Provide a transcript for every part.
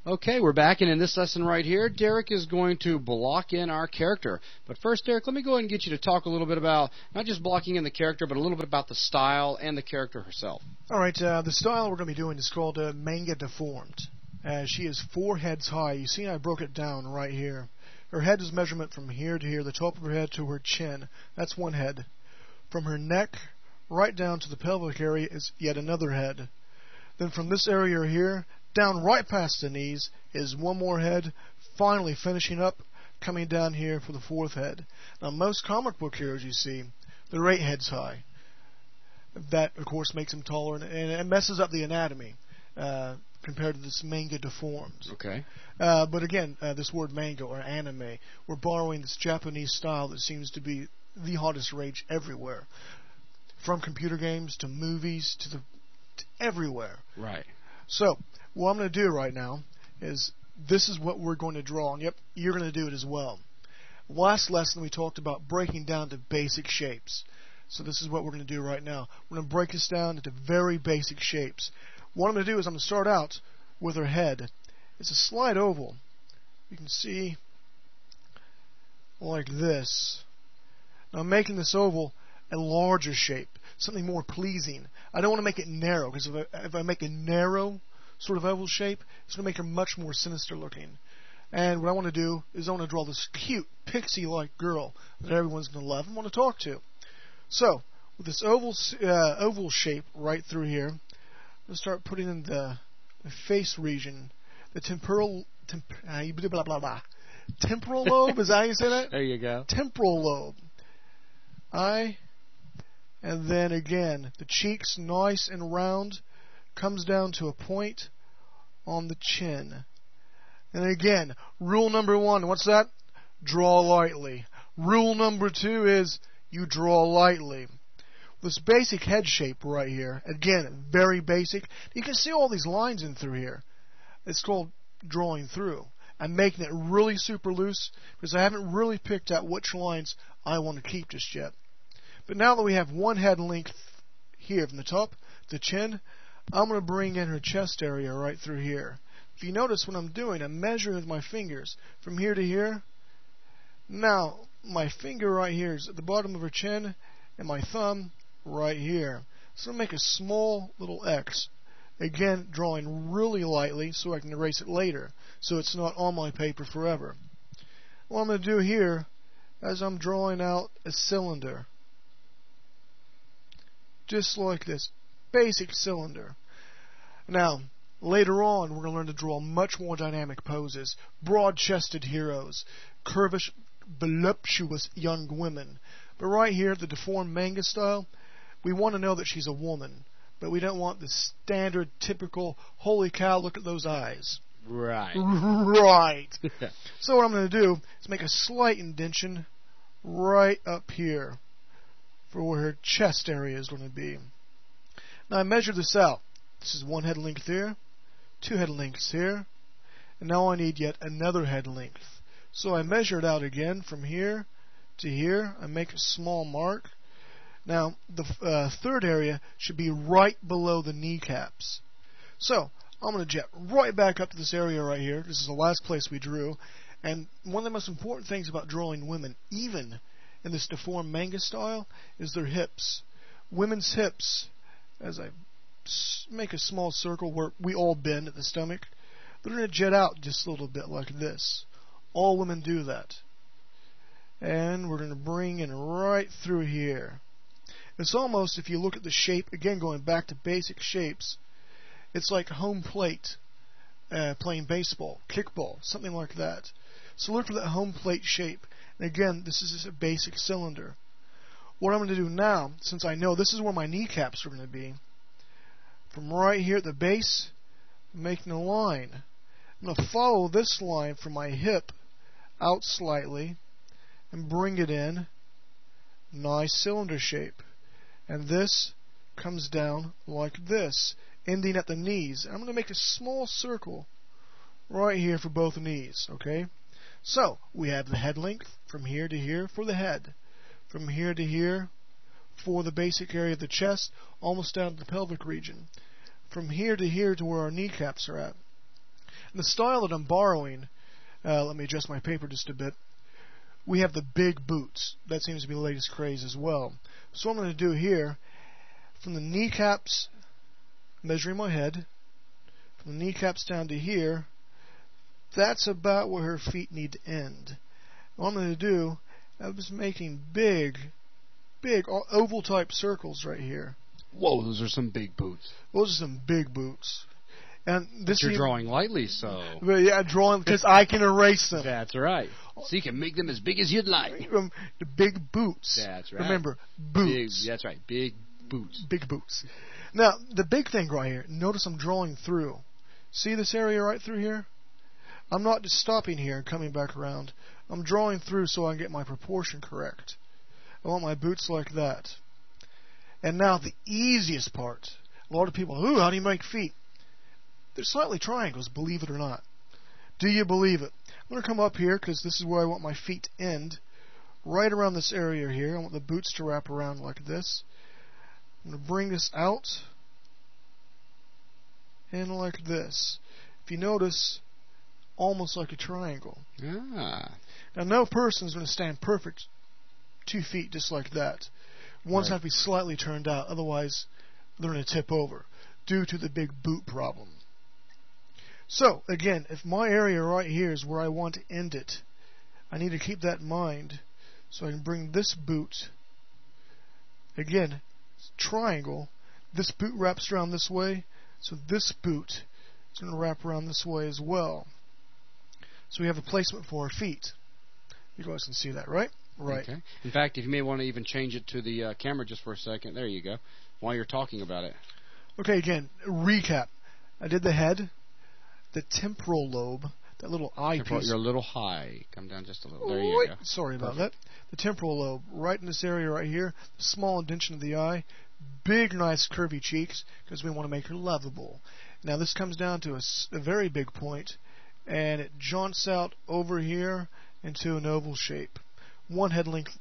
Okay, we're back, and in this lesson right here, Derek is going to block in our character. But first, Derek, let me go ahead and get you to talk a little bit about not just blocking in the character, but a little bit about the style and the character herself. All right, the style we're going to be doing is called Manga Deformed. She is 4 heads high. You see I broke it down right here. Her head is measurement from here to here, the top of her head to her chin. That's 1 head. From her neck right down to the pelvic area is yet another head. Then from this area here, down right past the knees is 1 more head, finally finishing up, coming down here for the 4th head. Now most comic book heroes you see, they're 8 heads high. That, of course, makes them taller, and it messes up the anatomy compared to this manga deformed. Okay. But again, this word manga or anime, we're borrowing this Japanese style that seems to be the hottest rage everywhere. From computer games to movies to everywhere. Right. So, what I'm going to do right now is this is what we're going to draw. And yep, you're going to do it as well. Last lesson we talked about breaking down to basic shapes. So this is what we're going to do right now. We're going to break this down into very basic shapes. What I'm going to do is I'm going to start out with her head. It's a slight oval. You can see like this. Now I'm making this oval a larger shape, something more pleasing. I don't want to make it narrow, because if I make a narrow sort of oval shape, it's going to make her much more sinister looking. And what I want to do is I want to draw this cute, pixie-like girl that everyone's going to love and want to talk to. So, with this oval shape right through here, I'm going to start putting in the face region, the temporal lobe, is that how you say that? There you go. Temporal lobe. And then again, the cheeks nice and round, comes down to a point on the chin. And again, rule number 1, what's that? Draw lightly. Rule number 2 is you draw lightly. This basic head shape right here, again, very basic. You can see all these lines in through here. It's called drawing through. I'm making it really super loose because I haven't really picked out which lines I want to keep just yet. But now that we have 1 head length here from the top to the chin, I'm going to bring in her chest area right through here. If you notice what I'm doing, I'm measuring with my fingers from here to here. Now, my finger right here is at the bottom of her chin, and my thumb right here. So I'm going to make a small little X. Again, drawing really lightly so I can erase it later, so it's not on my paper forever. What I'm going to do here is I'm drawing out a cylinder. Just like this. Basic cylinder. Now, later on, we're going to learn to draw much more dynamic poses. Broad-chested heroes. Curvish, voluptuous young women. But right here, the deformed manga style, we want to know that she's a woman. But we don't want the standard, typical, holy cow, look at those eyes. Right. Right. So what I'm going to do is make a slight indentation right up here for where her chest area is going to be. Now I measured this out. This is 1 head length here, 2 head lengths here, and now I need yet another head length. So I measure it out again from here to here. I make a small mark. Now the 3rd area should be right below the kneecaps. So I'm going to jet right back up to this area right here. This is the last place we drew. And one of the most important things about drawing women, even in this deformed manga style, is their hips. Women's hips, as I make a small circle where we all bend at the stomach, they're going to jet out just a little bit like this. All women do that. And we're going to bring in right through here. It's almost, if you look at the shape, again going back to basic shapes, it's like home plate playing baseball, kickball, something like that. So look for that home plate shape. And again, this is just a basic cylinder. What I'm going to do now, since I know this is where my kneecaps are going to be, from right here at the base, I'm making a line. I'm going to follow this line from my hip out slightly and bring it in. Nice cylinder shape. And this comes down like this, ending at the knees. I'm going to make a small circle right here for both knees, okay? So, we have the head length from here to here for the head. From here to here for the basic area of the chest, almost down to the pelvic region. From here to here to where our kneecaps are at. And the style that I'm borrowing, let me adjust my paper just a bit. We have the big boots. That seems to be the latest craze as well. So what I'm going to do here, from the kneecaps, measuring my head, from the kneecaps down to here, that's about where her feet need to end. What I'm going to do, I'm just making big oval type circles right here. Whoa, those are some big boots. Those are some big boots. And this you're drawing lightly, so. But yeah, drawing because I can erase them. That's right. So you can make them as big as you'd like. The big boots. That's right. Remember, boots. That's right. Big boots. Big boots. Now, the big thing right here, notice I'm drawing through. See this area right through here? I'm not just stopping here and coming back around. I'm drawing through so I can get my proportion correct. I want my boots like that. And now the easiest part. A lot of people, ooh, how do you make feet? They're slightly triangles, believe it or not. Do you believe it? I'm going to come up here because this is where I want my feet to end. Right around this area here. I want the boots to wrap around like this. I'm going to bring this out. And like this. If you notice, almost like a triangle. Ah. Now, no person is going to stand perfect 2 feet just like that. One's have to be slightly turned out, otherwise they're going to tip over due to the big boot problem. So, again, if my area right here is where I want to end it, I need to keep that in mind so I can bring this boot, again, triangle, this boot wraps around this way, so this boot is going to wrap around this way as well. So we have a placement for our feet. You guys can see that, right? Right. Okay. In fact, if you may want to even change it to the camera just for a second. There you go. While you're talking about it. Okay, again, recap. I did the head, the temporal lobe, that little eyepiece. You're a little high. Come down just a little. There you go. Sorry about that. The temporal lobe, right in this area right here, the small indentation of the eye, big, nice, curvy cheeks, because we want to make her lovable. Now, this comes down to a very big point, and it jaunts out over here into an oval shape. One head length,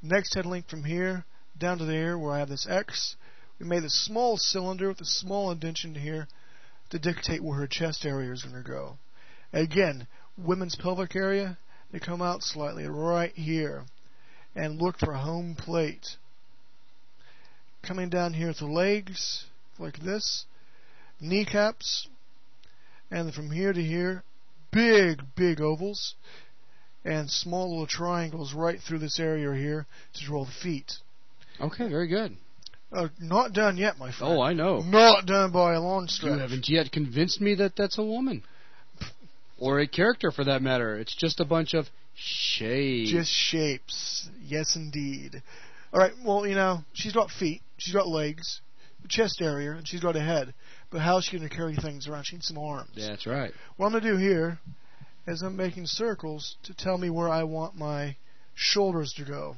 next head length from here down to there where I have this X. We made a small cylinder with a small indentation here to dictate where her chest area is going to go. Again, women's pelvic area, they come out slightly right here. And look for a home plate. Coming down here to legs, like this. Kneecaps. And then from here to here, big ovals. And small little triangles right through this area here to draw the feet. Okay, very good. Not done yet, my friend. Oh, I know. Not done by a long stretch. You haven't yet convinced me that that's a woman. Or a character, for that matter. It's just a bunch of shapes. Just shapes. Yes, indeed. All right, well, you know, she's got feet, she's got legs, the chest area, and she's got a head. But how's she going to carry things around? She needs some arms. Yeah, that's right. What I'm going to do here is I'm making circles to tell me where I want my shoulders to go.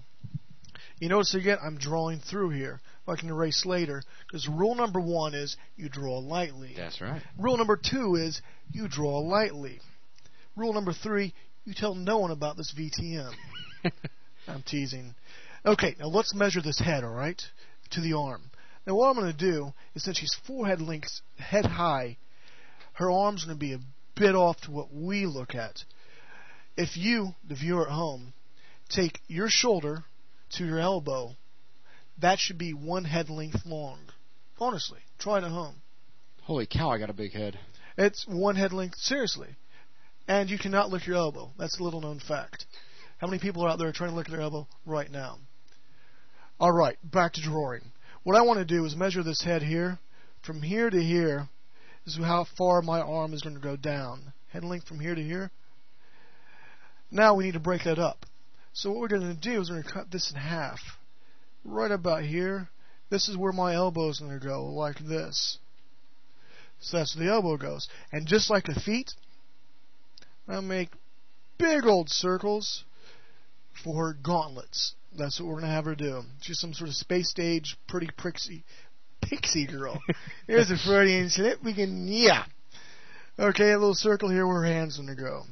You notice again, I'm drawing through here. I can erase later, because rule number 1 is you draw lightly. That's right. Rule number 2 is you draw lightly. Rule number 3, you tell no one about this VTM. I'm teasing. Okay, now let's measure this head, all right, to the arm. Now what I'm going to do is, since she's forehead lengths, head high, her arm's going to be a bit off to what we look at. If you, the viewer at home, take your shoulder to your elbow, that should be 1 head length long. Honestly, try it at home. Holy cow, I got a big head. It's 1 head length, seriously. And you cannot lick your elbow. That's a little known fact. How many people are out there trying to lick their elbow right now? Alright, back to drawing. What I want to do is measure this head here. From here to here is how far my arm is going to go down. Head length from here to here. Now we need to break that up. So what we're going to do is we're going to cut this in half. Right about here. This is where my elbow is going to go, like this. So that's where the elbow goes. And just like the feet, I'll make big old circles for her gauntlets. That's what we're going to have her do. She's some sort of space-stage, pretty pixie girl. Here's a Freudian slip. We can, yeah. Okay, a little circle here where her hand's going to go.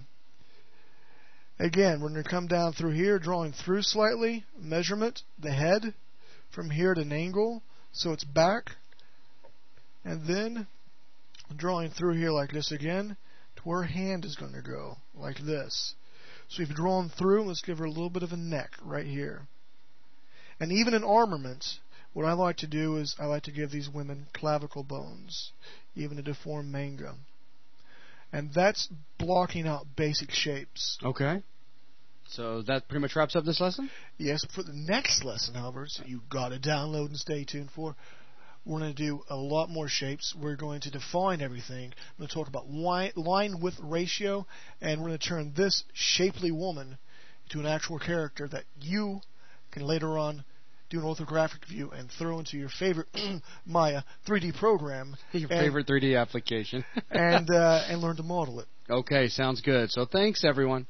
Again, we're going to come down through here, drawing through slightly. Measurement, the head, from here to an angle, so it's back. And then drawing through here like this again to where her hand is going to go, like this. So we've drawn through. Let's give her a little bit of a neck right here. And even in armaments, what I like to do is I like to give these women clavicle bones, even a deformed manga. And that's blocking out basic shapes. Okay. So that pretty much wraps up this lesson? Yes, for the next lesson, however, so you got to download and stay tuned for, we're going to do a lot more shapes. We're going to define everything. I'm going to talk about line width ratio, and we're going to turn this shapely woman into an actual character that you can later on do an orthographic view and throw into your favorite Maya 3D program. Your favorite 3D application. and learn to model it. Okay, sounds good. So thanks, everyone.